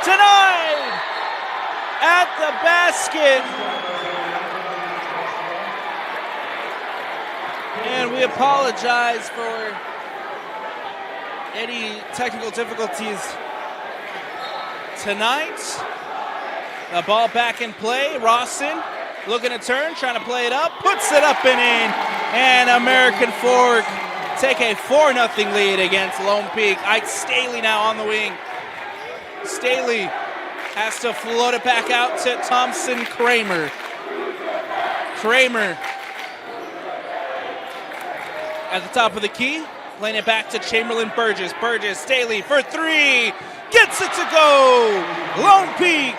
Denied at the basket. And we apologize for any technical difficulties tonight. The ball back in play. Rawson looking to turn, trying to play it up, puts it up and in. And American Fork take a 4-0 lead against Lone Peak. Ike Staley now on the wing. Staley has to float it back out to Thompson Kramer. Kramer at the top of the key, playing it back to Chamberlain Burgess. Burgess, Staley for three, gets it to go. Lone Peak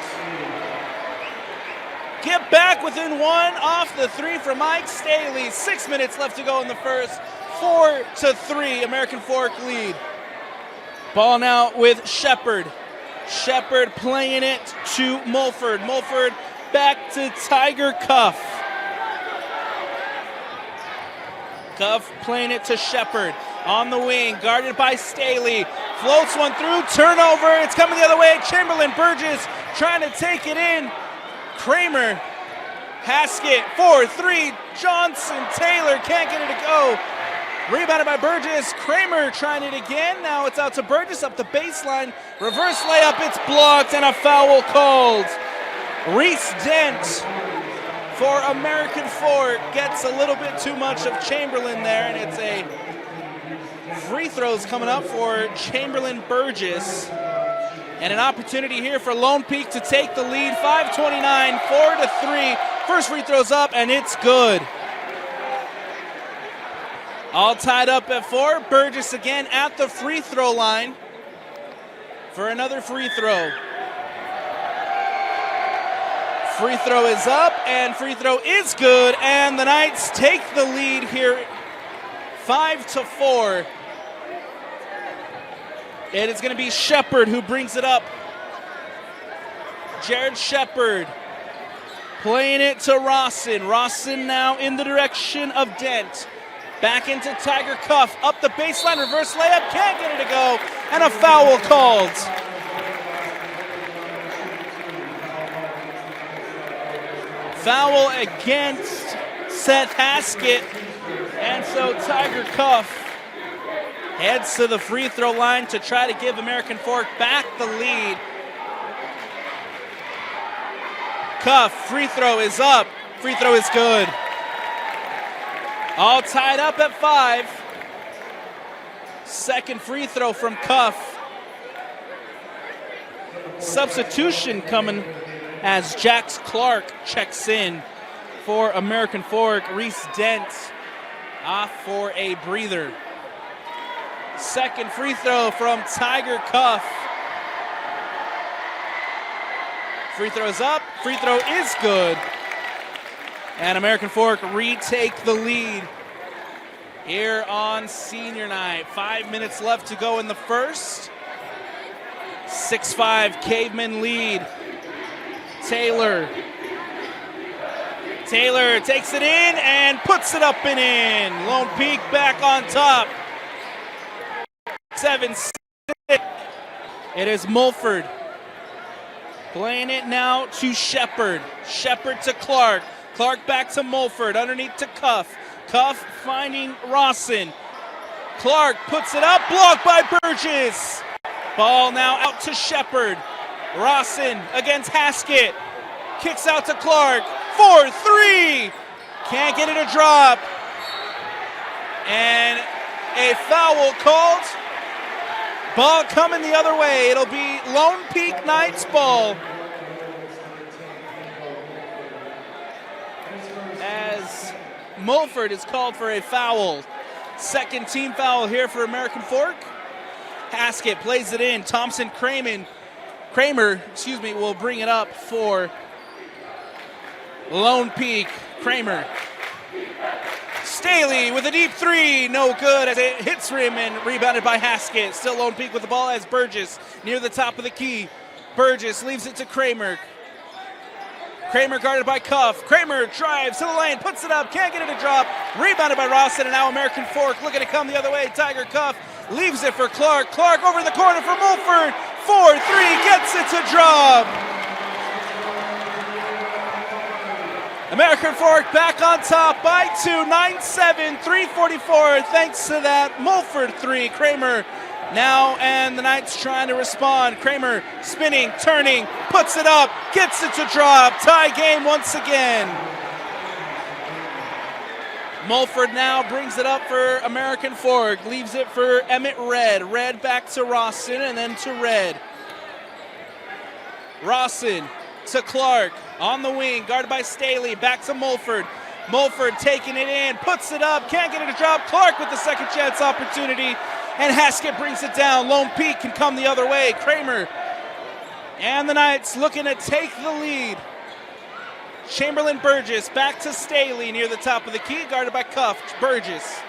get back within one off the three from Mike Staley. 6 minutes left to go in the first. 4-3, American Fork lead. Ball now with Shepard. Shepard playing it to Mulford. Mulford back to Tiger Cuff. Cuff playing it to Shepard. On the wing, guarded by Staley. Floats one through, turnover. It's coming the other way. Chamberlain Burgess trying to take it in. Kramer, Haskett, 4-3. Johnson, Taylor can't get it to go. Rebounded by Burgess. Kramer trying it again. Now it's out to Burgess up the baseline. Reverse layup, it's blocked, and a foul called. Reese Dent for American Fork gets a little bit too much of Chamberlain there, and it's a free throws coming up for Chamberlain Burgess. And an opportunity here for Lone Peak to take the lead. 5:29, 4-3. First free throws up, and it's good. All tied up at 4. Burgess again at the free throw line for another free throw. Free throw is up, and free throw is good, and the Knights take the lead here 5-4. And it's going to be Shepard who brings it up. Jared Shepard playing it to Rawson. Rawson now in the direction of Dent. Back into Tiger Cuff. Up the baseline, reverse layup. Can't get it to go. And a foul called. Foul against Seth Haskett. And so Tiger Cuff heads to the free throw line to try to give American Fork back the lead. Cuff, free throw is up. Free throw is good. All tied up at 5. Second free throw from Cuff. Substitution coming as Jax Clark checks in for American Fork. Reese Dent off for a breather. Second free throw from Tiger Cuff. Free throw's up. Free throw is good. And American Fork retake the lead here on senior night. 5 minutes left to go in the first. 6-5 Cavemen lead. Taylor takes it in and puts it up and in. Lone Peak back on top. 7-6. It is Mulford playing it now to Shepard. Shepard to Clark. Clark back to Mulford, underneath to Cuff. Cuff finding Rawson. Clark puts it up, blocked by Burgess. Ball now out to Shepard. Rawson against Haskett. Kicks out to Clark. 4-3. Can't get it to drop. And a foul called. Ball coming the other way. It'll be Lone Peak Knights ball. As Mulford is called for a foul. Second team foul here for American Fork. Haskett plays it in. Thompson Kramer, will bring it up for Lone Peak. Kramer. Staley with a deep three. No good as it hits rim and rebounded by Haskett. Still Lone Peak with the ball as Burgess near the top of the key. Burgess leaves it to Kramer. Kramer guarded by Cuff. Kramer drives to the lane, puts it up, can't get it to drop. Rebounded by Rawson, and now American Fork looking to come the other way. Tiger Cuff leaves it for Clark. Clark over in the corner for Mulford. 4-3, gets it to drop. American Fork back on top by 2, 9-7, 3:44, thanks to that Mulford 3. Kramer now, and the Knights trying to respond. Kramer spinning, turning, puts it up, gets it to drop. Tie game once again. Mulford now brings it up for American Fork, leaves it for Emmett Red. Red back to Rawson and then to Red. Rawson to Clark on the wing, guarded by Staley, back to Mulford. Mulford taking it in, puts it up, can't get it to drop. Clark with the second chance opportunity, and Haskett brings it down. Lone Peak can come the other way. Kramer and the Knights looking to take the lead. Chamberlain Burgess back to Staley near the top of the key, guarded by Cuff. Burgess.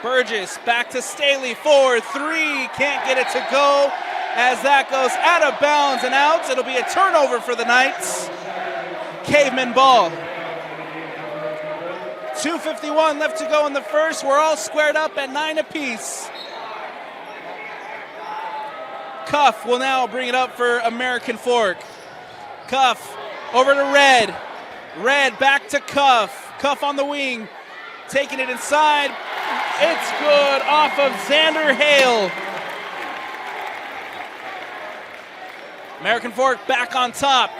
Burgess back to Staley, 4-3, can't get it to go as that goes out of bounds and out. It'll be a turnover for the Knights. Caveman ball. 2:51 left to go in the first. We're all squared up at 9 apiece. Cuff will now bring it up for American Fork. Cuff over to Red. Red back to Cuff. Cuff on the wing, taking it inside. It's good off of Xander Hale. American Fork back on top.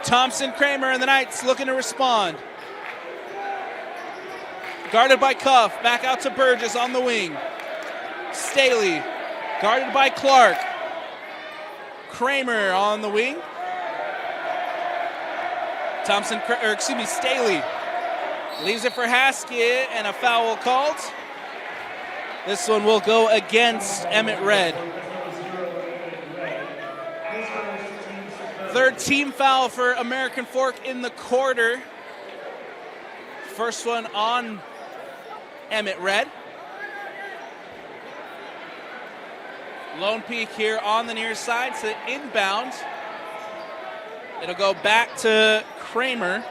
Thompson, Kramer, and the Knights looking to respond. Guarded by Cuff, back out to Burgess on the wing. Staley, guarded by Clark. Kramer on the wing. Staley leaves it for Haskett, and a foul called. This one will go against Emmett Red. Third team foul for American Fork in the quarter. First one on Emmett Red. Lone Peak here on the near side to inbound. It'll go back to Kramer.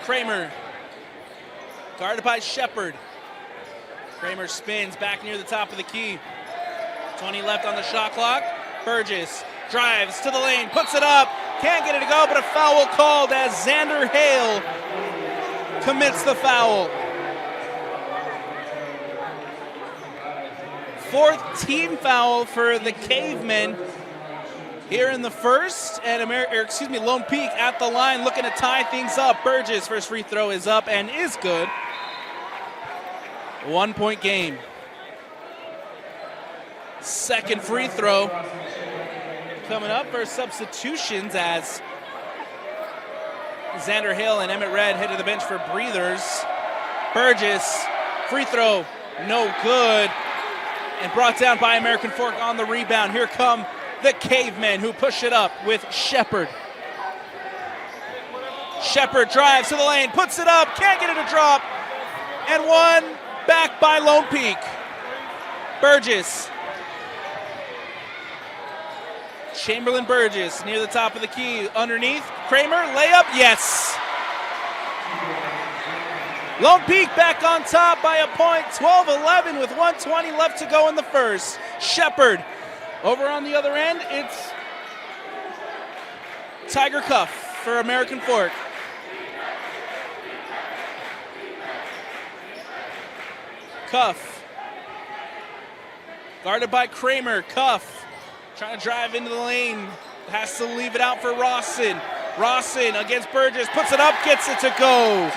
Kramer, guarded by Shepard. Kramer spins back near the top of the key. 20 left on the shot clock. Burgess drives to the lane, puts it up, can't get it to go, but a foul called as Xander Hale commits the foul. Fourth team foul for the Cavemen here in the first, and Lone Peak at the line looking to tie things up. Burgess, first free throw is up and is good. 1 point game. Second free throw coming up for substitutions as Xander Hill and Emmett Red head to the bench for breathers. Burgess, free throw, no good. And brought down by American Fork on the rebound. Here come the Cavemen who push it up with Shepard. Shepard drives to the lane, puts it up, can't get it to drop. And one back by Lone Peak. Burgess. Chamberlain Burgess near the top of the key. Underneath, Kramer, layup, yes. Lone Peak back on top by a point, 12-11 with 1:20 left to go in the first. Shepard over on the other end, it's Tiger Cuff for American Fork. Cuff, guarded by Kramer. Cuff trying to drive into the lane, has to leave it out for Rawson. Rawson against Burgess, puts it up, gets it to go.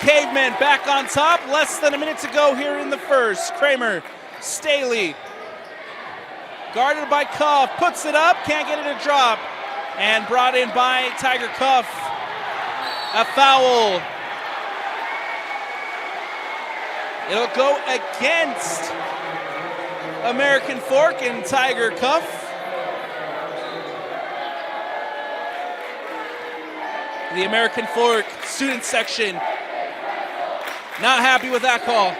Cavemen back on top, less than a minute to go here in the first. Kramer, Staley, guarded by Cuff, puts it up, can't get it to drop, and brought in by Tiger Cuff. A foul. It'll go against American Fork and Tiger Cuff. The American Fork student section not happy with that call.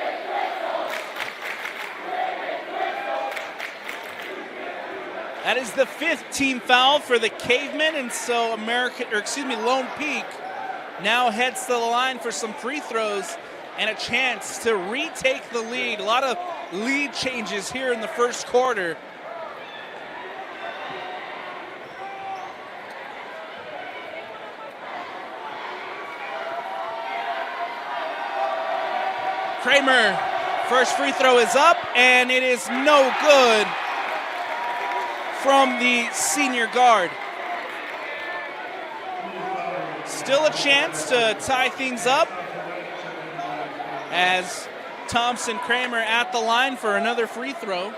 That is the fifth team foul for the Cavemen, and so Lone Peak now heads to the line for some free throws and a chance to retake the lead. A lot of lead changes here in the first quarter. Kramer, first free throw is up, and it is no good from the senior guard. Still a chance to tie things up as Thompson, Kramer at the line for another free throw.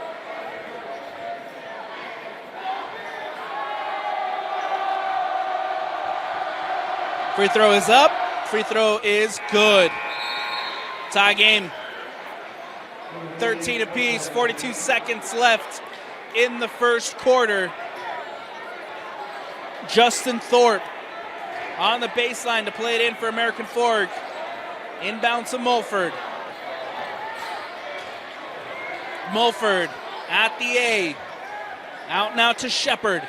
Free throw is up, free throw is good. Tie game, 13 apiece, 42 seconds left in the first quarter. Justin Thorpe on the baseline to play it in for American Fork. Inbound to Mulford. Mulford at the A. Out now to Shepard.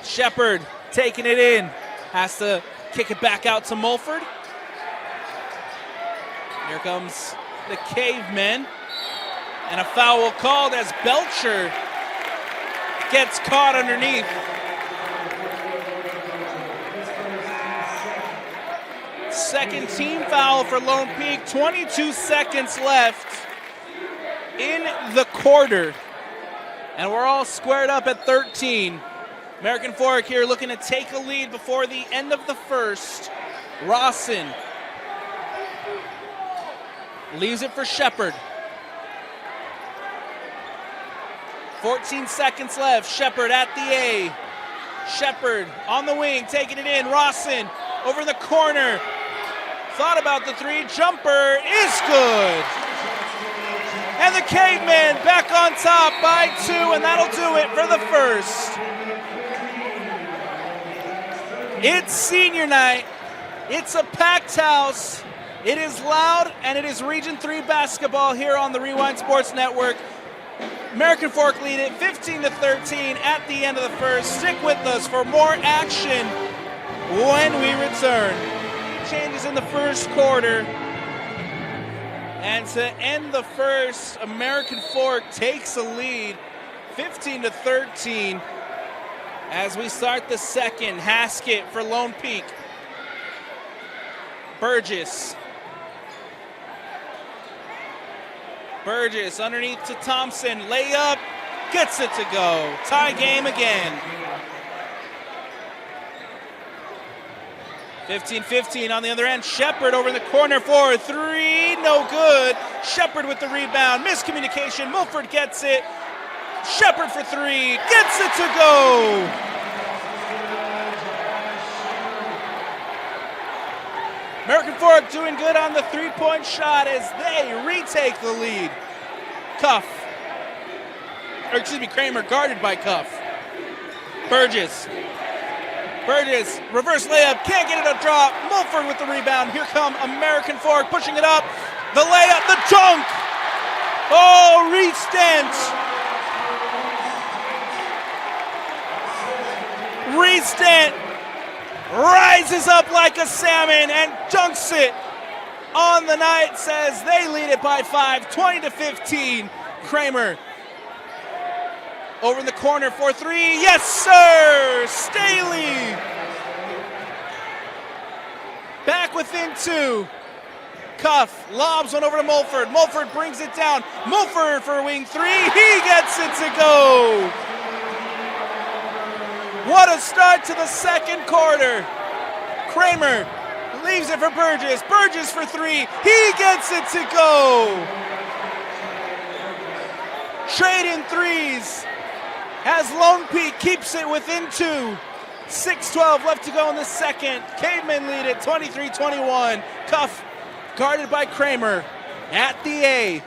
Shepard taking it in. Has to kick it back out to Mulford. Here comes the Cavemen. And a foul called as Belcher gets caught underneath. Second team foul for Lone Peak. 22 seconds left in the quarter. And we're all squared up at 13. American Fork here looking to take a lead before the end of the first. Rawson leaves it for Shepard. 14 seconds left. Shepard at the A. Shepard on the wing, taking it in. Rawson over in the corner. Thought about the three. Jumper is good. And the Cavemen back on top by 2, and that'll do it for the first. It's senior night. It's a packed house. It is loud, and it is Region 3 basketball here on the Rewind Sports Network. American Fork lead it 15-13 at the end of the first. Stick with us for more action when we return. Changes in the first quarter. And to end the first, American Fork takes a lead 15-13 as we start the second. Haskett for Lone Peak. Burgess underneath to Thompson. Layup, gets it to go. Tie game again. 15-15 on the other end. Shepard over in the corner for 3. No good. Shepard with the rebound. Miscommunication. Mulford gets it. Shepard for 3. Gets it to go. American Fork doing good on the three-point shot as they retake the lead. Kramer guarded by Cuff. Burgess, reverse layup, can't get it to drop. Mulford with the rebound. Here come American Fork pushing it up. The layup, the dunk. Oh, Reed Stent rises up like a salmon and dunks it on the night, says they lead it by 5, 20-15. Kramer over in the corner for 3. Yes, sir! Staley back within 2. Cuff lobs one over to Mulford. Mulford brings it down. Mulford for wing 3. He gets it to go. What a start to the second quarter. Kramer leaves it for Burgess. Burgess for 3. He gets it to go. Trading threes as Lone Peak keeps it within 2. 6:12 left to go in the second. Cavemen lead it 23-21. Cuff guarded by Kramer at the A.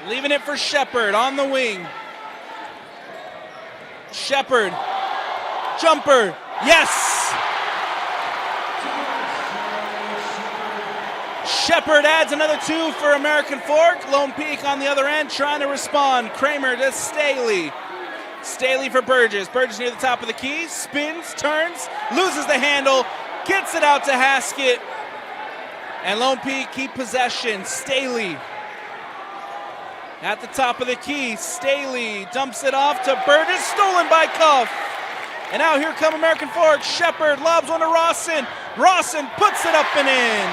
Leaving it for Shepard on the wing. Shepard, jumper, yes! Shepard adds another 2 for American Fork. Lone Peak on the other end trying to respond. Kramer to Staley. Staley for Burgess. Burgess near the top of the key. Spins, turns, loses the handle. Gets it out to Haskett. And Lone Peak keep possession. Staley at the top of the key. Staley dumps it off to Burgess. Stolen by Cuff. And now here come American Fork. Shepard lobs one to Rawson. Rawson puts it up and in.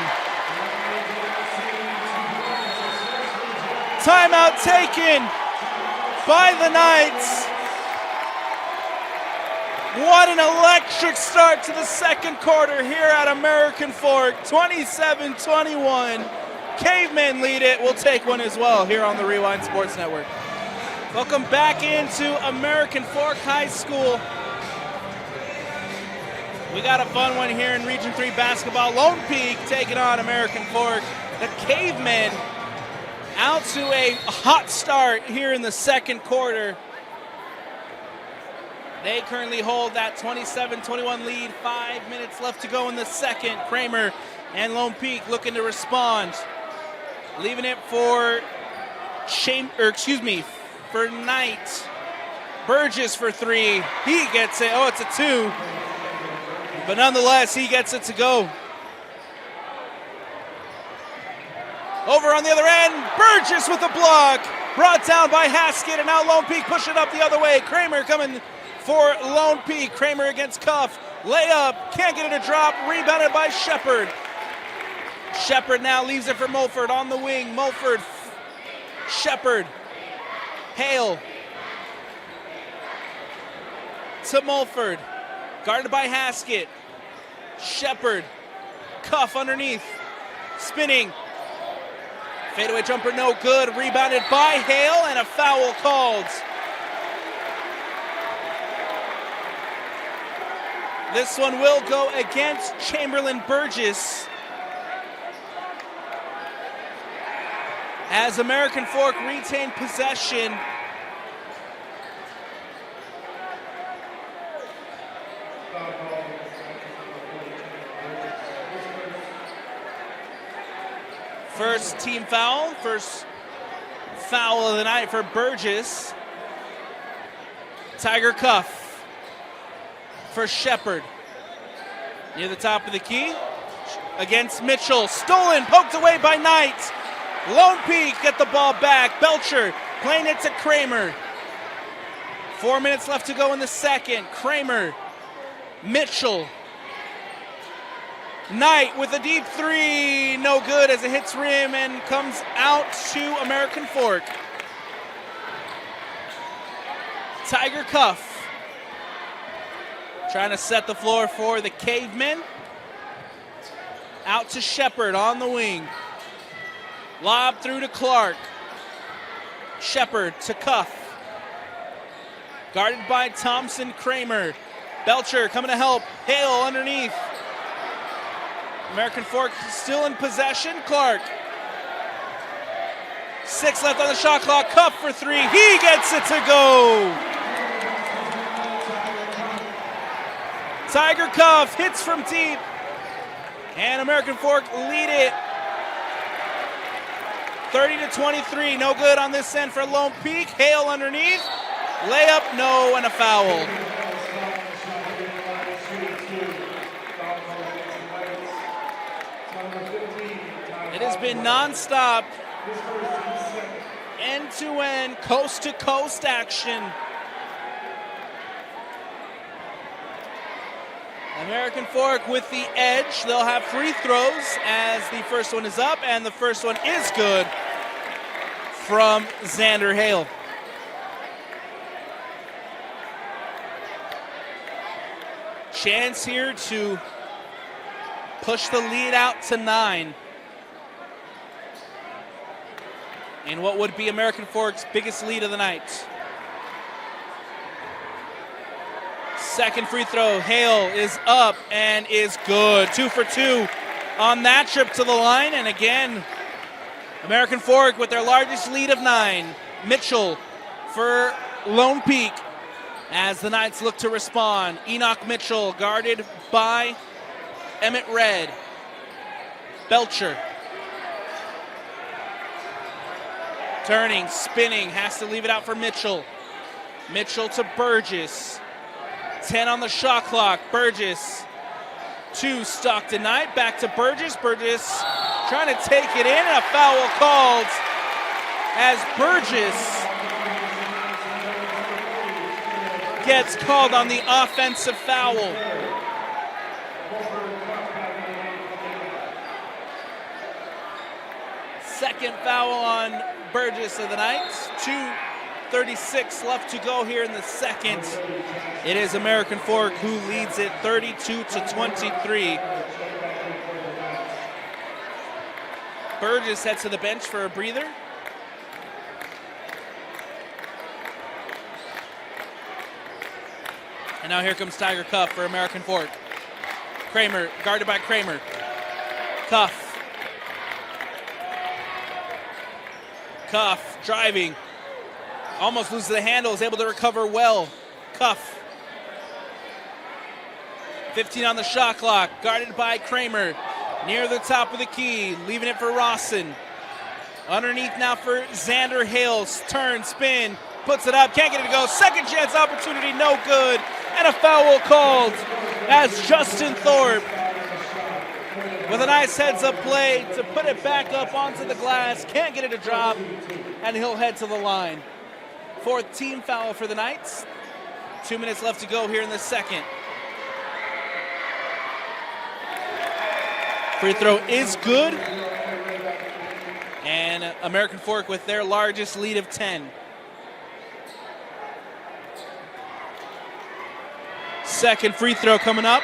Timeout taken by the Knights. What an electric start to the second quarter here at American Fork. 27-21. Cavemen lead it. We'll take one as well here on the Rewind Sports Network. Welcome back into American Fork High School. We got a fun one here in Region 3 basketball. Lone Peak taking on American Fork. The Cavemen out to a hot start here in the second quarter. They currently hold that 27-21 lead. 5 minutes left to go in the second. Kramer and Lone Peak looking to respond. Leaving it for for Knight. Burgess for three. He gets it. Oh, it's a two. But nonetheless, he gets it to go. Over on the other end, Burgess with a block. Brought down by Haskett, and now Lone Peak push it up the other way. Kramer coming for Lone Peak. Kramer against Cuff. Layup, can't get it to drop. Rebounded by Shepard. Shepard now leaves it for Mulford on the wing. Mulford, Shepard, Hale to Mulford. Guarded by Haskett. Shepard, Cuff underneath. Spinning. Fadeaway jumper no good. Rebounded by Hale, and a foul called. This one will go against Chamberlain Burgess. As American Fork retain possession. First team foul, first foul of the night for Burgess. Tiger Cuff for Shepard. Near the top of the key against Mitchell. Stolen, poked away by Knight. Lone Peak get the ball back. Belcher playing it to Kramer. 4 minutes left to go in the second. Kramer, Mitchell. Knight with a deep three, no good as it hits rim and comes out to American Fork. Tiger Cuff trying to set the floor for the Cavemen. Out to Shepard on the wing. Lob through to Clark. Shepard to Cuff. Guarded by Thompson, Kramer. Belcher coming to help. Hale underneath. American Fork still in possession. Clark. 6 left on the shot clock. Cuff for three. He gets it to go. Tiger Cuff hits from deep. And American Fork lead it 30-23. No good on this end for Lone Peak. Hale underneath. Layup, no, and a foul. It has been nonstop, end-to-end, coast-to-coast action. American Fork with the edge. They'll have free throws as the first one is up, and the first one is good from Xander Hale. Chance here to push the lead out to 9. In what would be American Fork's biggest lead of the night. Second free throw, Hale is up and is good. 2 for 2 on that trip to the line. And again, American Fork with their largest lead of 9. Mitchell for Lone Peak as the Knights look to respond. Enoch Mitchell guarded by Emmett Red. Belcher. Turning, spinning, has to leave it out for Mitchell. Mitchell to Burgess. 10 on the shot clock. Burgess to Stockton Knight. Back to Burgess. Burgess trying to take it in, and a foul called as Burgess gets called on the offensive foul. Second foul on Burgess of the night. 2:36 left to go here in the second. It is American Fork who leads it 32-23. Burgess heads to the bench for a breather. And now here comes Tiger Cuff for American Fork. Kramer, guarded by Kramer. Cuff. Cuff driving. Almost loses the handle, is able to recover well. Cuff. 15 on the shot clock, guarded by Kramer. Near the top of the key, leaving it for Rawson. Underneath now for Xander Hales. Turn, spin, puts it up, can't get it to go. Second chance opportunity, no good. And a foul called as Justin Thorpe, with a nice heads-up play to put it back up onto the glass, can't get it to drop, and he'll head to the line. Fourth team foul for the Knights. 2 minutes left to go here in the second. Free throw is good. And American Fork with their largest lead of 10. Second free throw coming up.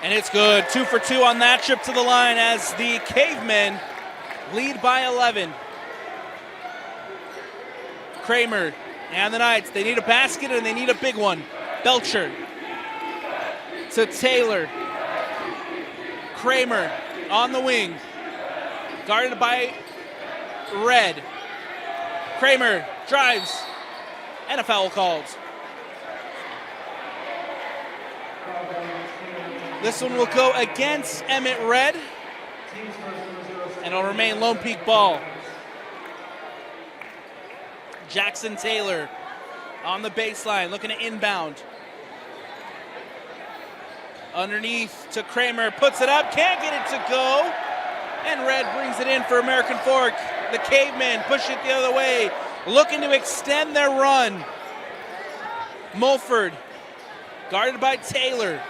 And it's good. 2 for 2 on that trip to the line as the Cavemen lead by 11. Kramer and the Knights, they need a basket and they need a big one. Belcher to Taylor. Kramer on the wing, guarded by Red. Kramer drives, and a foul called. This one will go against Emmett Red, and it'll remain Lone Peak ball. Jackson Taylor on the baseline, looking to inbound. Underneath to Kramer, puts it up, can't get it to go. And Red brings it in for American Fork. The Cavemen push it the other way, looking to extend their run. Mulford, guarded by Taylor.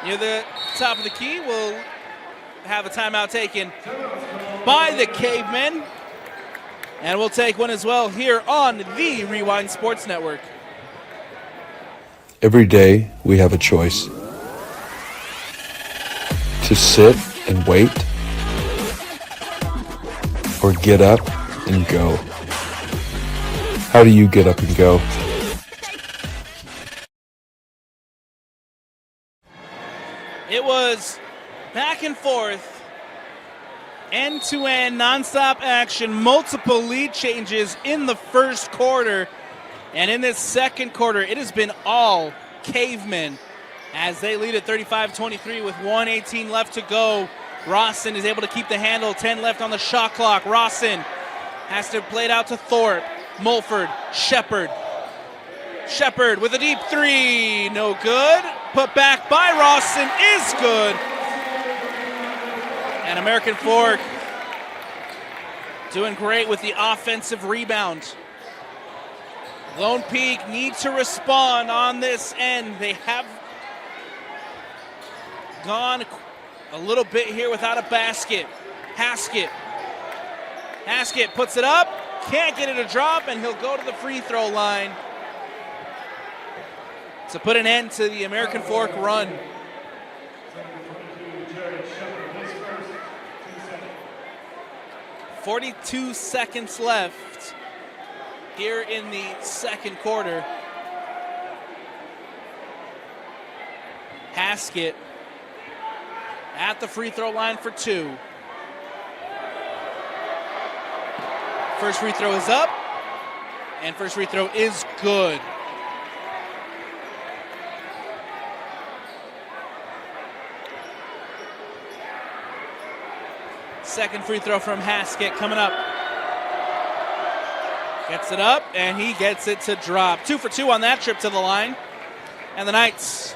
Near the top of the key, will have a timeout taken by the Cavemen. And we'll take one as well here on the Rewind Sports Network. Every day we have a choice. To sit and wait, or get up and go. How do you get up and go? It was back and forth, end-to-end, nonstop action, multiple lead changes in the first quarter. And in this second quarter, it has been all Cavemen as they lead at 35-23 with 1:18 left to go. Rawson is able to keep the handle, 10 left on the shot clock. Rawson has to play it out to Thorpe. Mulford, Shepard. Shepard with a deep three, no good. Put back by Rawson is good. And American Fork doing great with the offensive rebound. Lone Peak need to respond on this end. They have gone a little bit here without a basket. Haskett puts it up, can't get it to drop, and he'll go to the free throw line to put an end to the American Fork run. .42 seconds left here in the second quarter. Haskett at the free throw line for 2. First free throw is up, and first free throw is good. Second free throw from Haskett coming up. Gets it up, and he gets it to drop. 2 for 2 on that trip to the line. And the Knights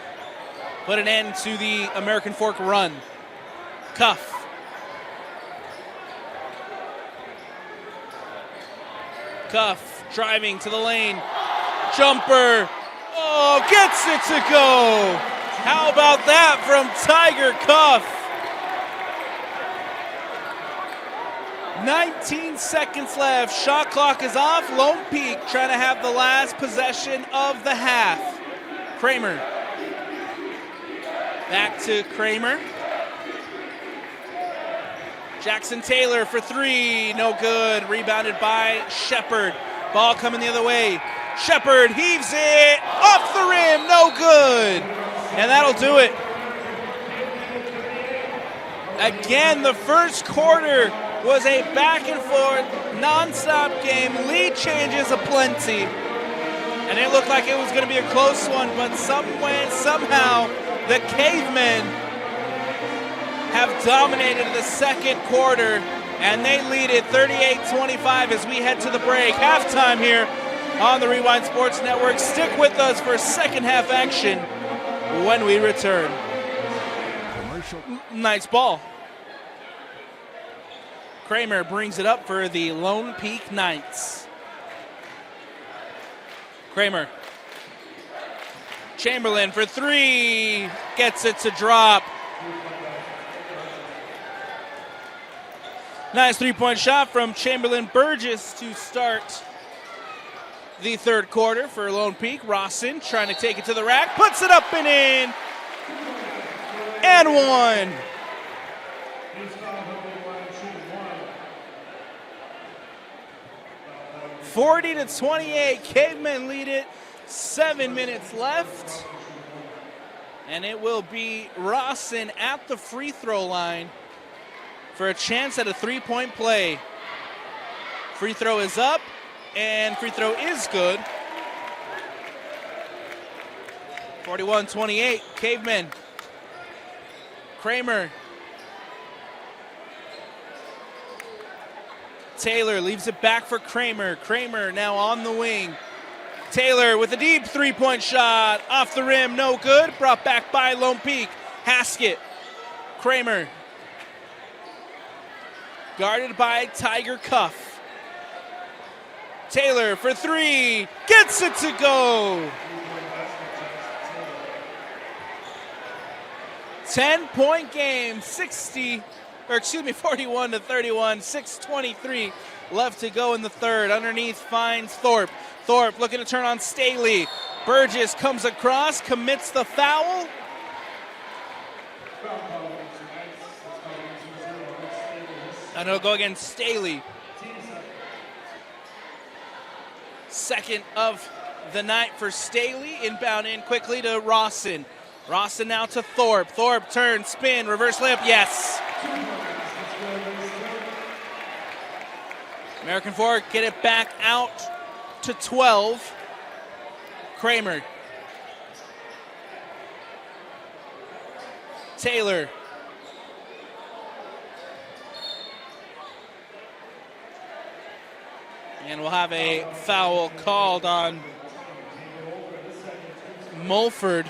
put an end to the American Fork run. Cuff. Cuff driving to the lane. Jumper. Oh, gets it to go. How about that from Tiger Cuff? 19 seconds left. Shot clock is off. Lone Peak trying to have the last possession of the half. Kramer. Back to Kramer. Jackson Taylor for three. No good. Rebounded by Shepard. Ball coming the other way. Shepard heaves it off the rim. No good. And that'll do it. Again, the first quarter was a back and forth, non-stop game. Lead changes aplenty. And it looked like it was going to be a close one, but somehow, the Cavemen have dominated the second quarter, and they lead it 38-25 as we head to the break. Halftime here on the Rewind Sports Network. Stick with us for second half action when we return. Nice ball. Kramer brings it up for the Lone Peak Knights. Kramer. Chamberlain for three. Gets it to drop. Nice three-point shot from Chamberlain Burgess to start the third quarter for Lone Peak. Rawson trying to take it to the rack. Puts it up and in. And one. (40-28). Cavemen lead it. 7 minutes left. And it will be Rawson at the free throw line for a chance at a three-point play. Free throw is up, and free throw is good. 41-28, Cavemen. Kramer. Taylor leaves it back for Kramer. Kramer now on the wing. Taylor with a deep three-point shot. Off the rim, no good. Brought back by Lone Peak. Haskett. Kramer. Guarded by Tiger Cuff. Taylor for three. Gets it to go. 10-point game. 41-31. 6:23 left to go in the third. Underneath finds Thorpe. Thorpe looking to turn on Staley. Burgess comes across, commits the foul. And it'll go against Staley. Second of the night for Staley. Inbound in quickly to Rawson. Rawson now to Thorpe. Thorpe turn, spin, reverse layup, yes. American Fork get it back out to 12. Kramer. Taylor. And we'll have a foul called on Mulford.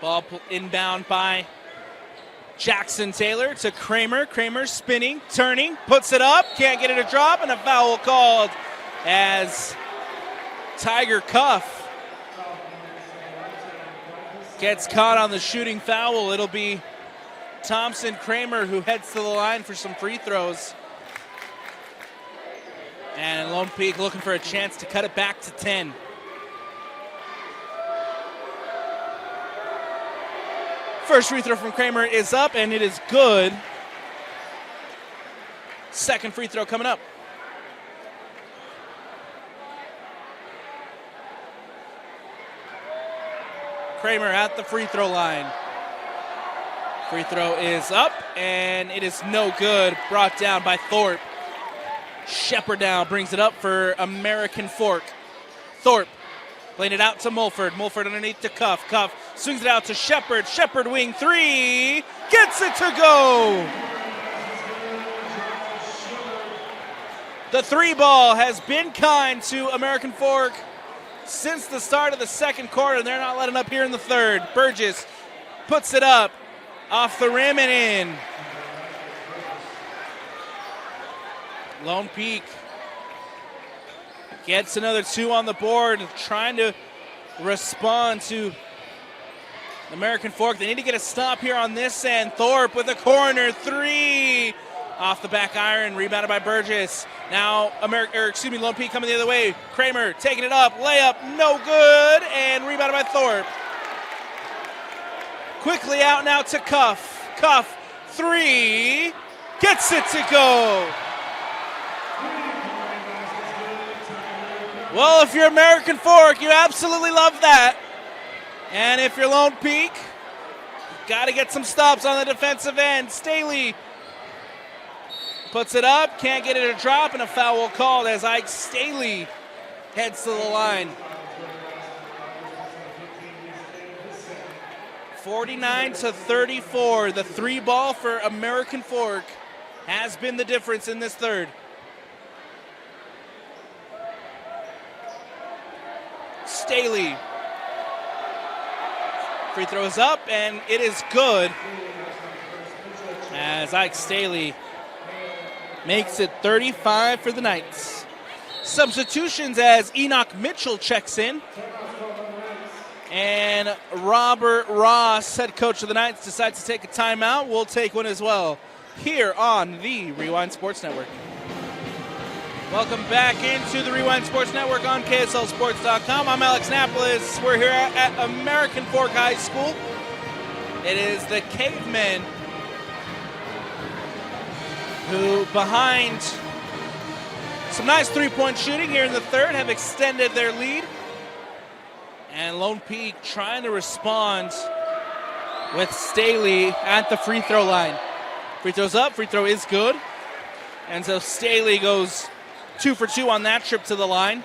Ball inbound by Jackson Taylor to Kramer. Kramer spinning, turning, puts it up, can't get it to drop, and a foul called as Tiger Cuff gets caught on the shooting foul. It'll be Thompson Kramer who heads to the line for some free throws. And Lone Peak looking for a chance to cut it back to 10. First free throw from Kramer is up, and it is good. Second free throw coming up. Kramer at the free throw line. Free throw is up, and it is no good. Brought down by Thorpe. Shepard now brings it up for American Fork. Thorpe playing it out to Mulford. Mulford underneath to Cuff. Cuff swings it out to Shepard. Shepard wing three. Gets it to go. The three ball has been kind to American Fork since the start of the second quarter. They're not letting up here in the third. Burgess puts it up off the rim and in. Lone Peak gets another 2 on the board, trying to respond to American Fork. They need to get a stop here on this end. Thorpe with a corner 3 off the back iron, rebounded by Burgess. Now Lone Peak coming the other way. Kramer taking it up, layup, no good, and rebounded by Thorpe. Quickly out now to Cuff. Cuff 3, gets it to go. Well, if you're American Fork, you absolutely love that. And if you're Lone Peak, got to get some stops on the defensive end. Staley puts it up, can't get it to drop, and a foul called as Ike Staley heads to the line. 49-34. The 3 ball for American Fork has been the difference in this third. Staley. Free throw is up, and it is good as Ike Staley makes it 35 for the Knights. Substitutions as Enoch Mitchell checks in, and Robert Ross, head coach of the Knights, decides to take a timeout. We'll take one as well here on the Rewind Sports Network. Welcome back into the Rewind Sports Network on KSLSports.com. I'm Alex Napolis. We're here at American Fork High School. It is the Cavemen who, behind some nice three-point shooting here in the third, have extended their lead. And Lone Peak trying to respond with Staley at the free throw line. Free throw's up, free throw is good. And so Staley goes 2 for 2 on that trip to the line.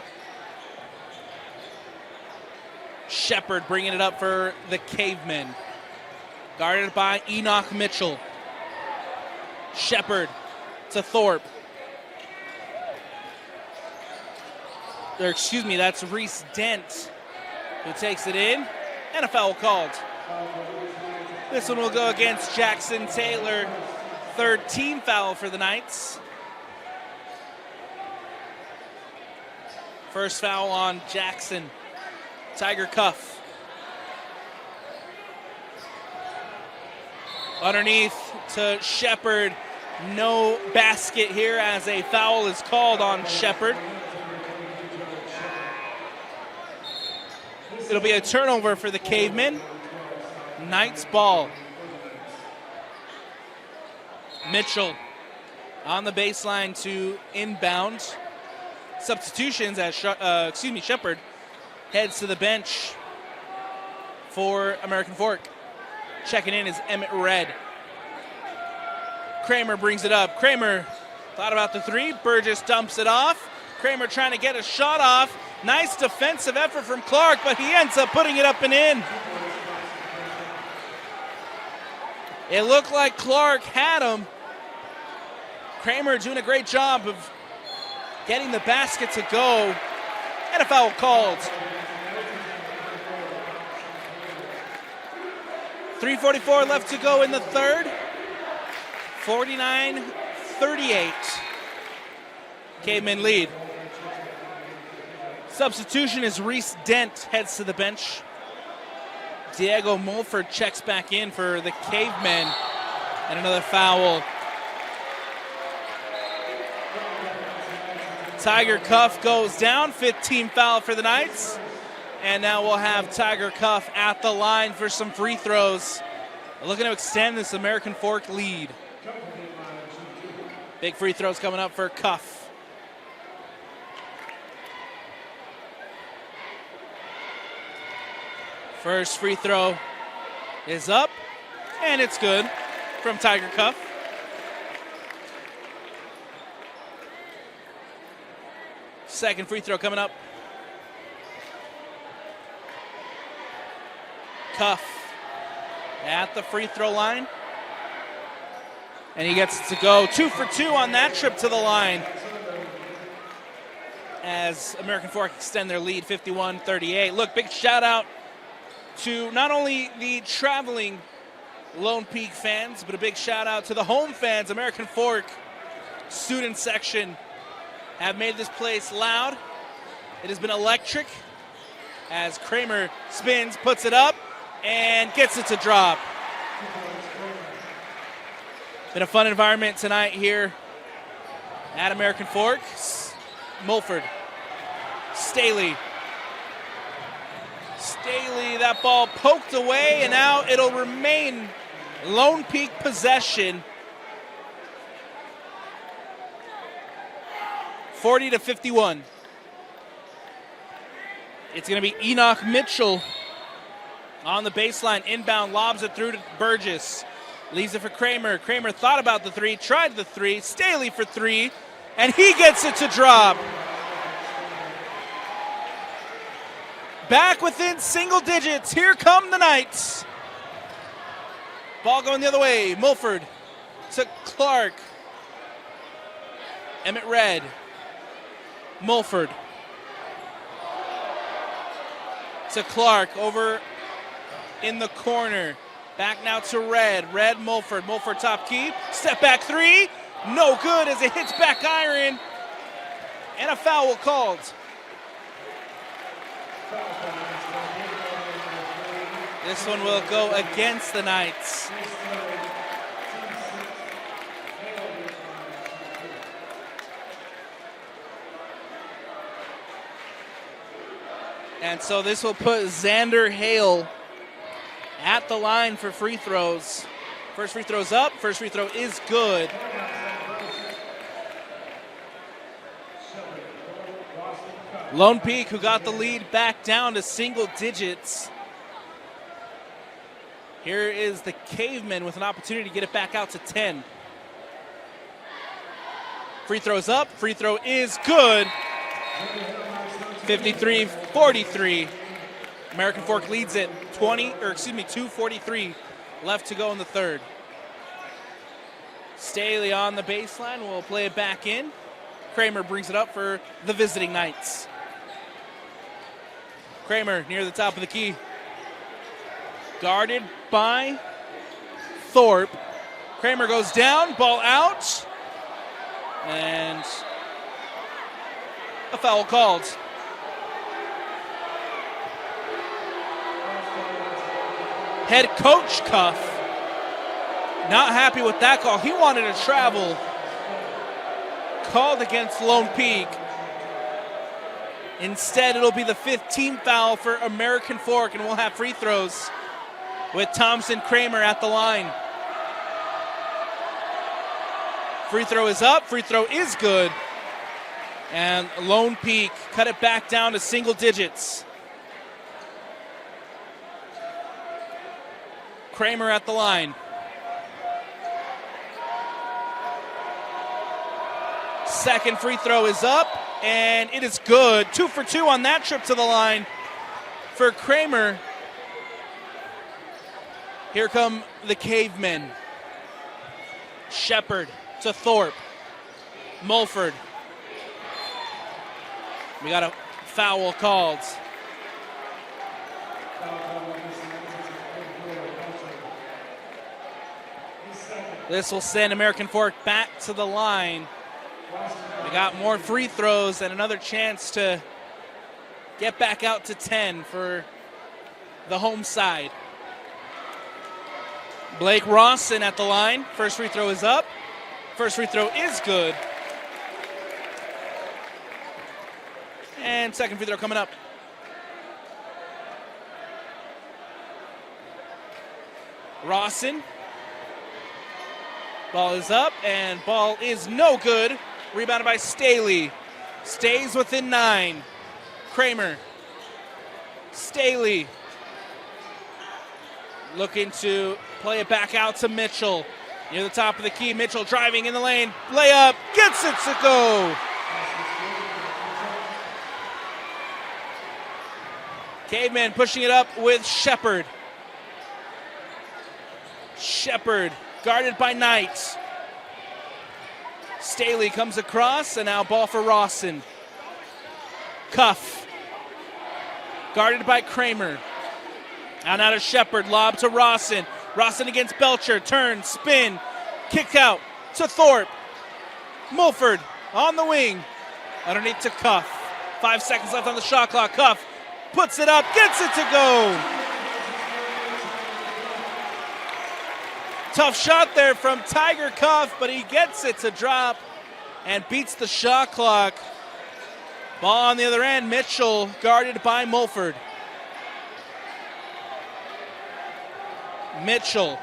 Shepard bringing it up for the Cavemen. Guarded by Enoch Mitchell. Shepard to Thorpe. That's Reese Dent who takes it in, and a foul called. This one will go against Jackson Taylor. Third team foul for the Knights. First foul on Jackson. Tiger Cuff. Underneath to Shepard. No basket here as a foul is called on Shepard. It'll be a turnover for the Cavemen. Knights ball. Mitchell on the baseline to inbound. Substitutions as Shepard heads to the bench for American Fork. Checking in is Emmett Red. Kramer brings it up. Kramer thought about the 3. Burgess dumps it off. Kramer trying to get a shot off. Nice defensive effort from Clark, but he ends up putting it up and in. It looked like Clark had him. Kramer doing a great job of getting the basket to go, and a foul called. 3:44 left to go in the third. 49-38. Cavemen lead. Substitution is Reese Dent heads to the bench. Diego Mulford checks back in for the Cavemen, and another foul. Tiger Cuff goes down, 15 foul for the Knights. And now we'll have Tiger Cuff at the line for some free throws. Looking to extend this American Fork lead. Big free throws coming up for Cuff. First free throw is up, and it's good from Tiger Cuff. Second free throw coming up. Cuff at the free throw line. And he gets it to go 2 for 2 on that trip to the line. as American Fork extend their lead 51-38. Look, big shout out to not only the traveling Lone Peak fans, but a big shout out to the home fans. American Fork student section have made this place loud. It has been electric as Kramer spins, puts it up, and gets it to drop. Been a fun environment tonight here at American Fork. Mulford, Staley, that ball poked away, and now it'll remain Lone Peak possession. 40-51. It's going to be Enoch Mitchell on the baseline. Inbound, lobs it through to Burgess. Leaves it for Kramer. Kramer thought about the three, tried the three. Staley for three, and he gets it to drop. Back within single digits. Here come the Knights. Ball going the other way. Mulford to Clark. Emmett Red. Mulford to Clark over in the corner. Back now to Red. Red, Mulford. Mulford top key. Step back three. No good as it hits back iron. And a foul called. This one will go against the Knights. And so this will put Xander Hale at the line for free throws. First free throw's up. First free throw is good. Lone Peak, who got the lead back down to single digits. Here is the Cavemen with an opportunity to get it back out to 10. Free throw's up. Free throw is good. 53-43. American Fork leads it 2:43 left to go in the third. Staley on the baseline will play it back in. Kramer brings it up for the visiting Knights. Kramer near the top of the key. Guarded by Thorpe. Kramer goes down, ball out, and a foul called. Head coach Cuff not happy with that call. He wanted to travel. Called against Lone Peak. Instead, it'll be the 15th foul for American Fork, and we'll have free throws with Thompson Kramer at the line. Free throw is up. Free throw is good. And Lone Peak cut it back down to single digits. Kramer at the line. Second free throw is up, and it is good. 2 for 2 on that trip to the line for Kramer. Here come the Cavemen. Shepard to Thorpe. Mulford. We got a foul called. This will send American Fork back to the line. We got more free throws and another chance to get back out to 10 for the home side. Blake Rawson at the line. First free throw is up. First free throw is good. And second free throw coming up. Rawson. Ball is up, and ball is no good. Rebounded by Staley. Stays within 9. Kramer. Staley. Looking to play it back out to Mitchell. Near the top of the key, Mitchell driving in the lane. Layup, gets it to go. Caveman pushing it up with Shepard. Shepard guarded by Knight. Staley comes across, and now ball for Rawson. Cuff. Guarded by Kramer. Out to Shepard. Lob to Rawson. Rawson against Belcher. Turn, spin, kick out to Thorpe. Mulford on the wing. Underneath to Cuff. 5 seconds left on the shot clock. Cuff puts it up, gets it to go. Tough shot there from Tiger Cuff, but he gets it to drop and beats the shot clock. Ball on the other end. Mitchell guarded by Mulford. Mitchell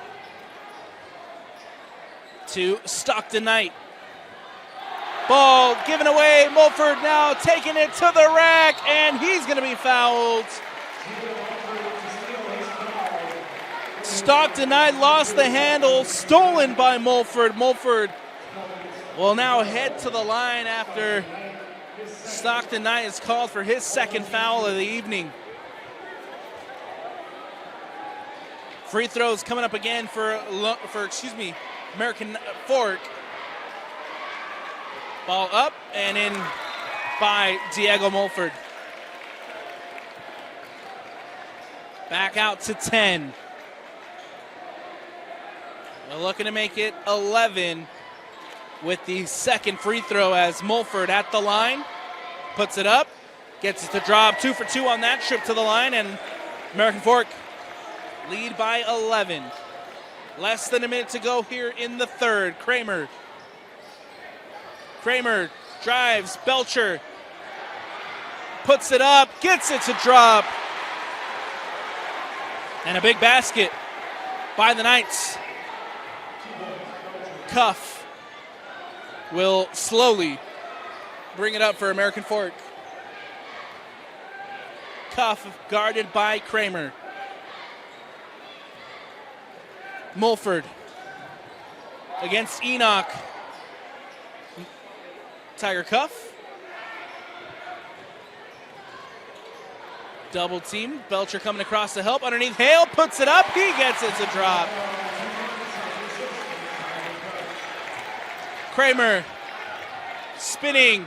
to Stockton Knight. Ball given away. Mulford now taking it to the rack, and he's going to be fouled. Stockton Knight lost the handle, stolen by Mulford. Mulford will now head to the line after Stockton Knight is called for his second foul of the evening. Free throws coming up again for American Fork. Ball up and in by Diego Mulford. Back out to 10. They're looking to make it 11 with the second free throw as Mulford at the line. Puts it up, gets it to drop. 2 for 2 on that trip to the line, and American Fork lead by 11. Less than a minute to go here in the third. Kramer drives. Belcher puts it up, gets it to drop. And a big basket by the Knights. Cuff will slowly bring it up for American Fork. Cuff guarded by Kramer. Mulford against Enoch. Tiger Cuff. Double team. Belcher coming across to help. Underneath, Hale puts it up. He gets it to drop. Kramer spinning.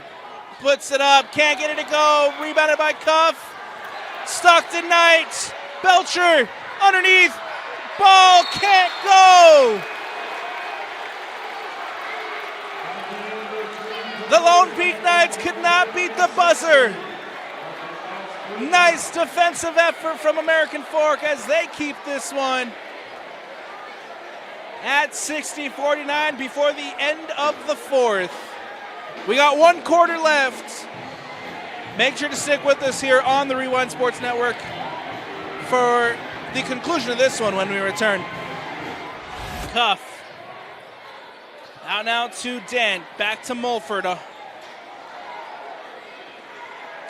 Puts it up. Can't get it to go. Rebounded by Cuff. Stockton Knight. Belcher underneath. Ball can't go. The Lone Peak Knights could not beat the buzzer. Nice defensive effort from American Fork as they keep this one at 60-49 before the end of the fourth. We got 1 quarter left. Make sure to stick with us here on the Rewind Sports Network for the conclusion of this one when we return. Cuff. Out now to Dent. Back to Mulford.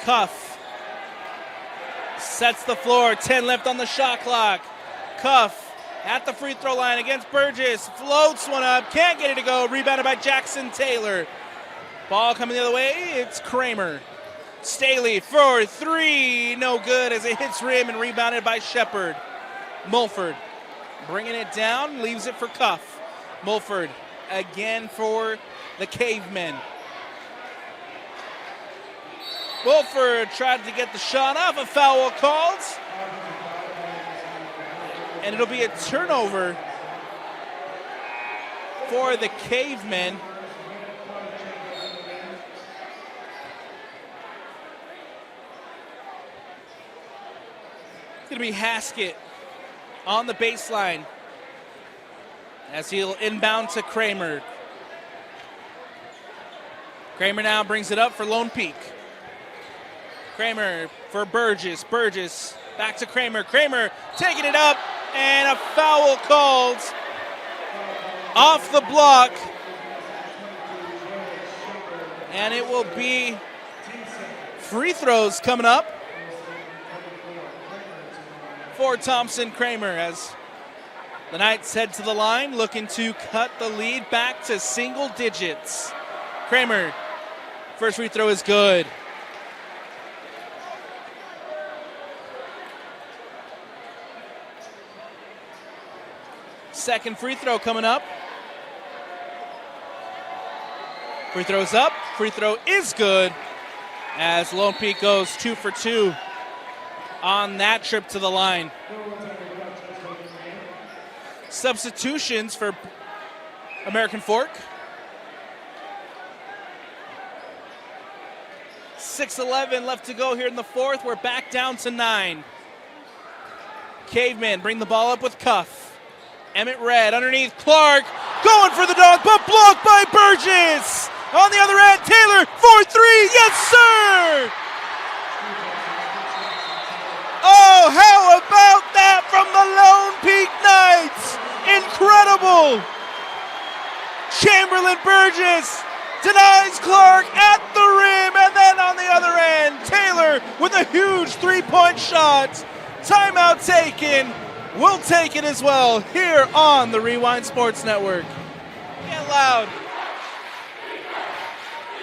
Cuff. Sets the floor. 10 left on the shot clock. Cuff at the free throw line against Burgess. Floats one up. Can't get it to go. Rebounded by Jackson Taylor. Ball coming the other way. It's Kramer. Staley for 3. No good as it hits rim and rebounded by Shepard. Mulford bringing it down. Leaves it for Cuff. Mulford again for the Cavemen. Mulford tried to get the shot off. A foul called. And it'll be a turnover for the Cavemen. It's going to be Haskett on the baseline as he'll inbound to Kramer. Kramer now brings it up for Lone Peak. Kramer for Burgess. Burgess back to Kramer. Kramer taking it up, and a foul called off the block. And it will be free throws coming up for Thompson Kramer as the Knights head to the line, looking to cut the lead back to single digits. Kramer, first free throw is good. Second free throw coming up. Free throw's up. Free throw is good. as Lone Peak goes 2 for 2 on that trip to the line. Substitutions for American Fork. 6:11 left to go here in the fourth. We're back down to 9. Cavemen bring the ball up with Cuff. Emmett Red underneath Clark. Going for the dog, but blocked by Burgess. On the other end, Taylor for 3. Yes, sir! Oh, how about that from the Lone Peak Knights? Incredible! Chamberlain Burgess denies Clark at the rim, and then on the other end, Taylor with a huge three-point shot. Timeout taken. We'll take it as well here on the Rewind Sports Network. Get loud.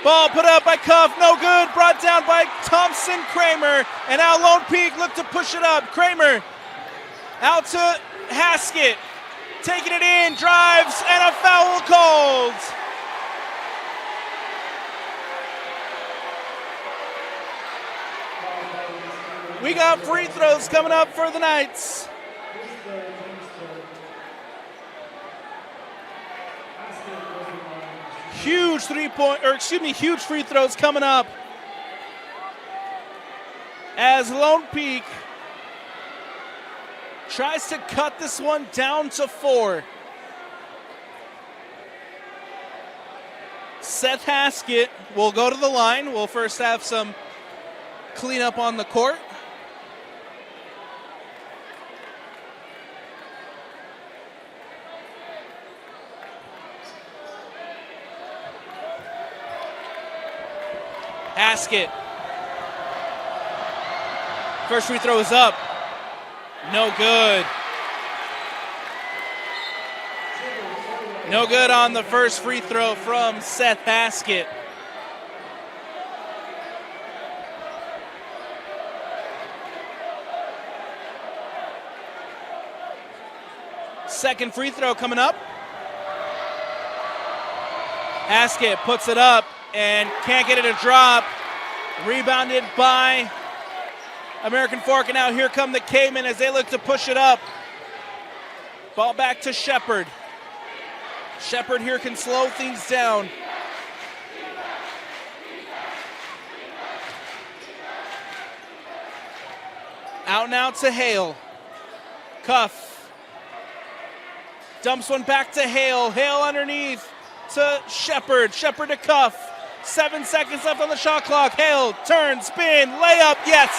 Ball put up by Cuff, no good. Brought down by Thompson Kramer, and now Lone Peak look to push it up. Kramer out to Haskett, taking it in, drives, and a foul called. We got free throws coming up for the Knights. Huge huge free throws coming up as Lone Peak tries to cut this one down to 4. Seth Haskett will go to the line. We'll first have some cleanup on the court. Haskett. First free throw is up. No good. No good on the first free throw from Seth Haskett. Second free throw coming up. Haskett puts it up and can't get it to drop. Rebounded by American Fork, and now here come the Cavemen as they look to push it up. Ball back to Shepard. Shepard here can slow things down. Out now to Hale. Cuff. Dumps one back to Hale. Hale underneath to Shepard. Shepard to Cuff. 7 seconds left on the shot clock. Hale, turn, spin, layup, yes!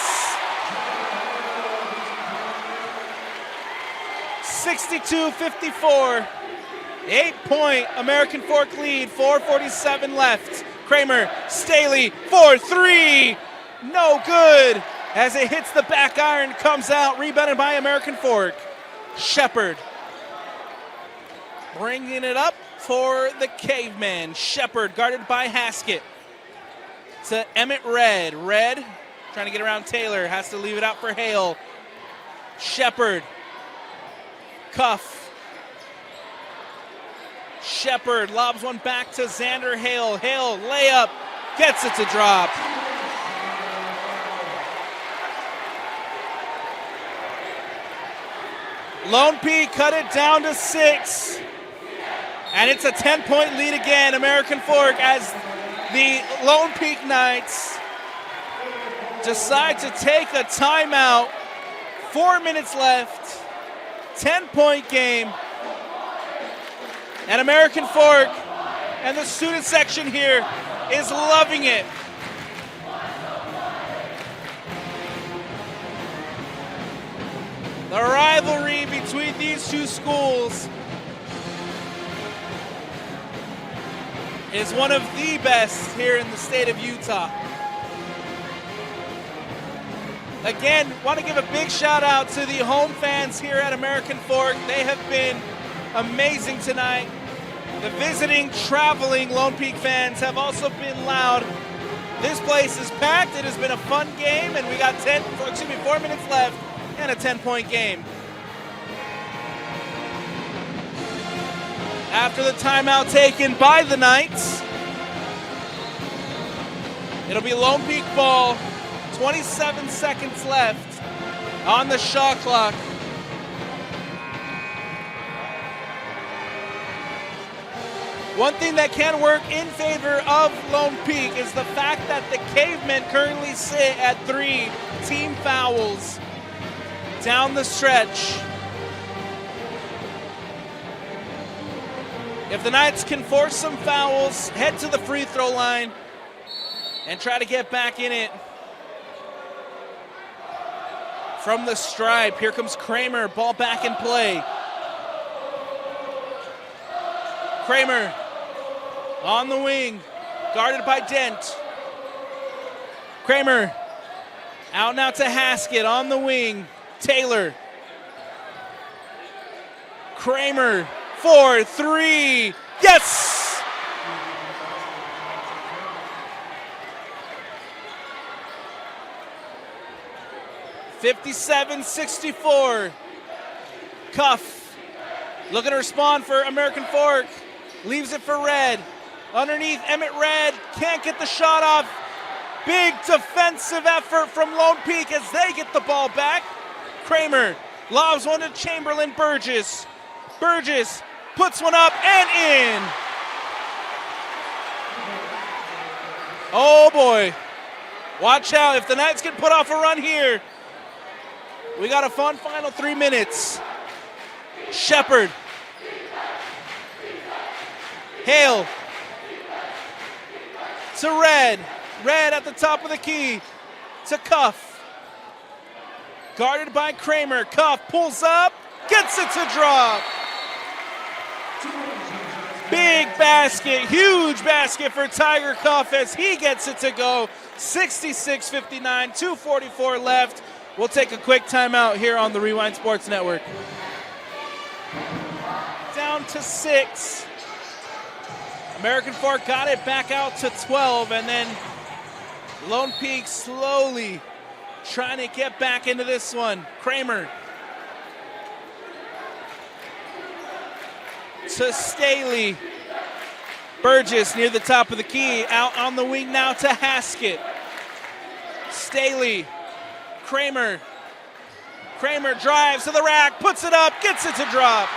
62-54. 8-point American Fork lead, 4:47 left. Kramer, Staley for 3. No good as it hits the back iron, comes out, rebounded by American Fork. Shepard bringing it up for the Cavemen. Shepard guarded by Haskett. To Emmett Red. Red trying to get around Taylor. Has to leave it out for Hale. Shepard. Cuff. Shepard lobs one back to Xander Hale. Hale layup. Gets it to drop. Lone Peak cut it down to 6. And it's a 10-point lead again, American Fork, as the Lone Peak Knights decide to take a timeout. 4 minutes left, 10-point game. And American Fork and the student section here is loving it. The rivalry between these two schools is one of the best here in the state of Utah. Again, want to give a big shout out to the home fans here at American Fork. They have been amazing tonight. The visiting, traveling Lone Peak fans have also been loud. This place is packed. It has been a fun game, and we got 4 minutes left and a 10-point game. After the timeout taken by the Knights, It'll be Lone Peak ball. 27 seconds left on the shot clock. One thing that can work in favor of Lone Peak is the fact that the Cavemen currently sit at 3 team fouls down the stretch. If the Knights can force some fouls, head to the free throw line, and try to get back in it. From the stripe, here comes Kramer, ball back in play. Kramer on the wing, guarded by Dent. Kramer out now to Haskett on the wing. Taylor. Kramer for 3. Yes! (57-64). Cuff looking to respond for American Fork. Leaves it for Red. Underneath, Emmett Red can't get the shot off. Big defensive effort from Lone Peak as they get the ball back. Kramer lobs one to Chamberlain Burgess. Burgess puts one up and in. Oh boy. Watch out. If the Knights can put off a run here, we got a fun final 3 minutes. Shepard. Hale. To Red. Red at the top of the key. To Cuff. Guarded by Kramer. Cuff pulls up. Gets it to drop. Big basket. Huge basket for Tiger Cuff as he gets it to go. 66-59. 2:44 left. We'll take a quick timeout here on the Rewind Sports Network. Down to 6. American Fork got it back out to 12, and then Lone Peak slowly trying to get back into this one. Kramer to Staley. Burgess near the top of the key. Out on the wing now to Haskett. Staley. Kramer. Kramer drives to the rack, puts it up, gets it to drop.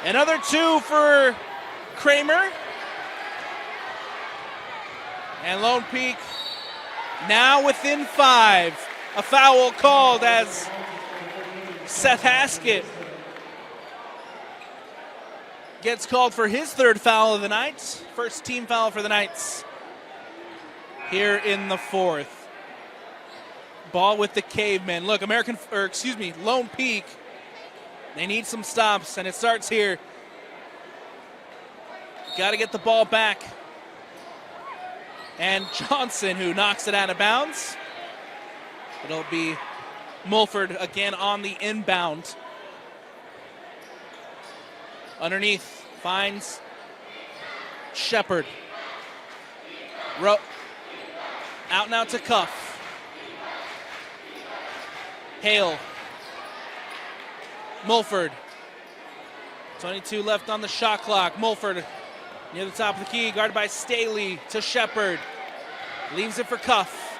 Another 2 for Kramer. And Lone Peak now within 5. A foul called as Seth Haskett gets called for his 3rd foul of the night. First team foul for the Knights here in the 4th. Ball with the Cavemen. Look, Lone Peak. They need some stops, and it starts here. Got to get the ball back. And Johnson, who knocks it out of bounds. It'll be Mulford again on the inbound. Underneath, finds Shepard. Out now to Cuff. Hale. Mulford. 22 left on the shot clock. Mulford near the top of the key, guarded by Staley to Shepard. Leaves it for Cuff.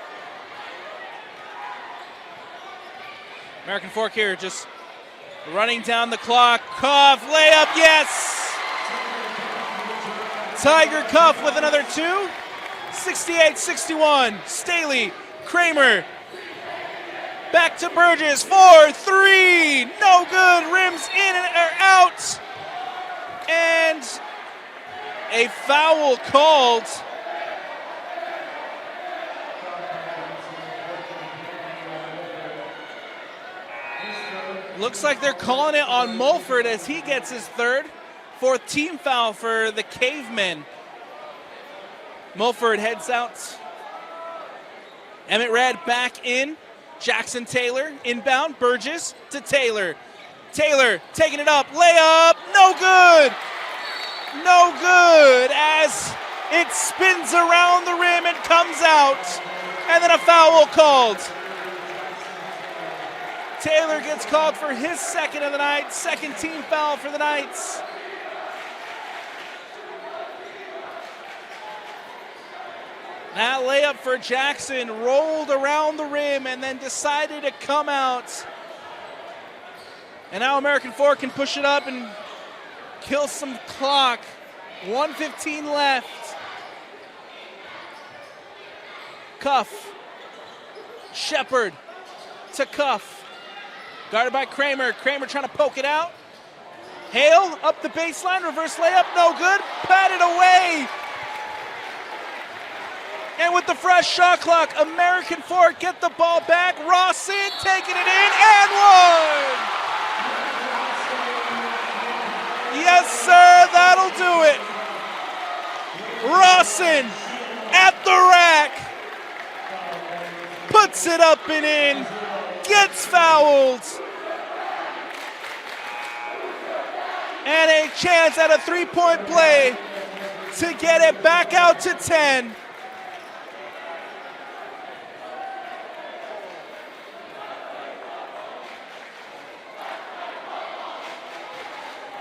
American Fork here just running down the clock. Cuff, layup, yes! Tiger Cuff with another 2. 68-61. Staley, Kramer. Back to Burgess for 3. No good. Rims in or out. And a foul called. Looks like they're calling it on Mulford as he gets his 3rd. 4th team foul for the Cavemen. Mulford heads out. Emmett Red back in. Jackson Taylor inbound. Burgess to Taylor. Taylor taking it up. Layup. No good. No good as it spins around the rim and comes out. And then a foul called. Taylor gets called for his 2nd of the night. 2nd team foul for the Knights. That layup for Jackson rolled around the rim and then decided to come out. And now American Fork can push it up and kill some clock. 1:15 left. Cuff. Shepard to Cuff. Guarded by Kramer. Kramer trying to poke it out. Hale up the baseline. Reverse layup. No good. Patted away. And with the fresh shot clock, American Fork get the ball back. Rawson taking it in and one. Yes, sir, that'll do it. Rawson at the rack. Puts it up and in. Gets fouled. And a chance at a three-point play to get it back out to 10.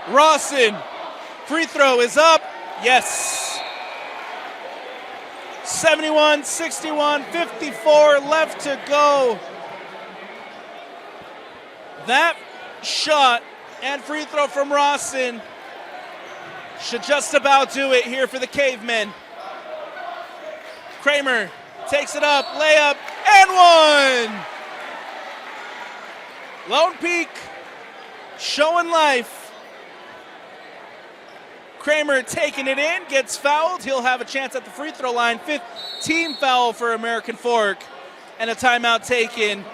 Rawson, free throw is up. Yes. 71-61, 54 left to go. That shot and free throw from Rawson should just about do it here for the Cavemen. Kramer takes it up, layup, and one. Lone Peak showing life. Kramer taking it in, gets fouled. He'll have a chance at the free throw line. 5th team foul for American Fork. And a timeout taken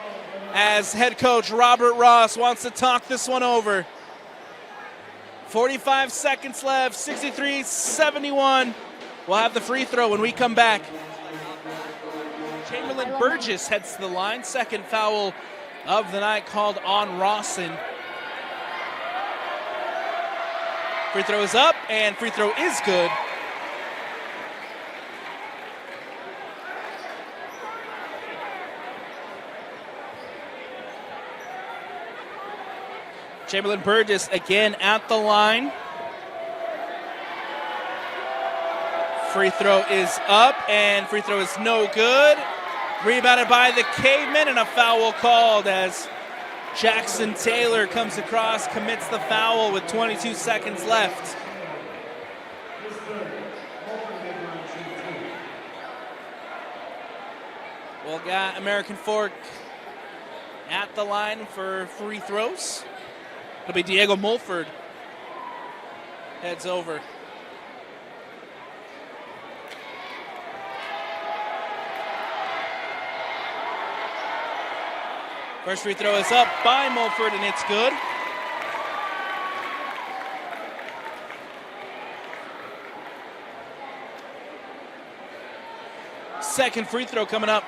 as head coach Robert Ross wants to talk this one over. 45 seconds left, 63-71. We'll have the free throw when we come back. Chamberlain Burgess heads to the line. 2nd foul of the night called on Rawson. Free throw is up, and free throw is good. Chamberlain Burgess again at the line. Free throw is up, and free throw is no good. Rebounded by the Cavemen, and a foul called as Jackson Taylor comes across, commits the foul with 22 seconds left. We'll got American Fork at the line for free throws. It'll be Diego Mulford heads over. First free throw is up by Mulford, and it's good. Second free throw coming up.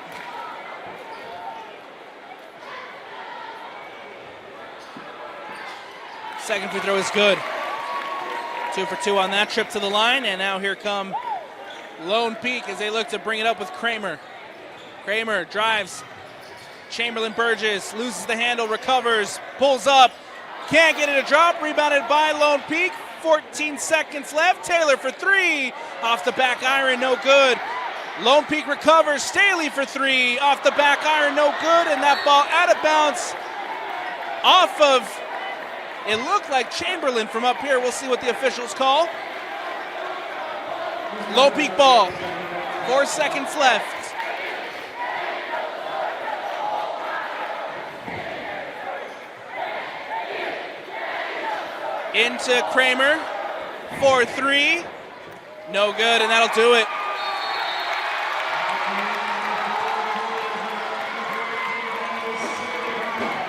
Second free throw is good. 2 for 2 on that trip to the line, and now here come Lone Peak as they look to bring it up with Kramer. Kramer drives. Chamberlain Burgess loses the handle, recovers, pulls up, can't get it to drop, rebounded by Lone Peak. 14 seconds left. Taylor for 3, off the back iron, no good. Lone Peak recovers, Staley for 3, off the back iron, no good, and that ball out of bounds off of, it looked like Chamberlain from up here. We'll see what the officials call. Lone Peak ball, 4 seconds left. Into Kramer for 3. No good, and that'll do it.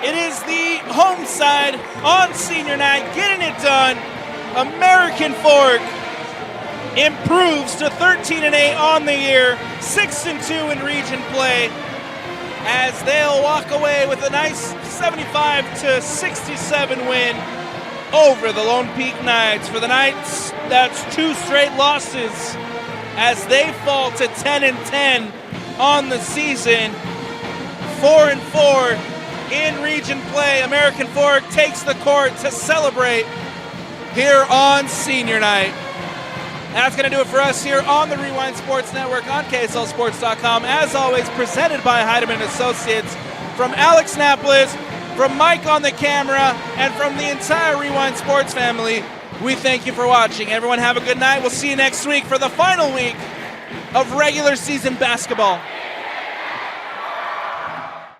It is the home side on senior night, getting it done. American Fork improves to 13-8 on the year, 6-2 in region play, as they'll walk away with a nice 75-67 win over the Lone Peak Knights. For the Knights, that's 2 straight losses as they fall to 10-10 on the season. 4-4 in region play. American Fork takes the court to celebrate here on senior night. That's going to do it for us here on the Rewind Sports Network on KSLSports.com. As always, presented by Heidemann Associates. From Alex Napolis, from Mike on the camera, and from the entire Rewind Sports family, we thank you for watching. Everyone have a good night. We'll see you next week for the final week of regular season basketball.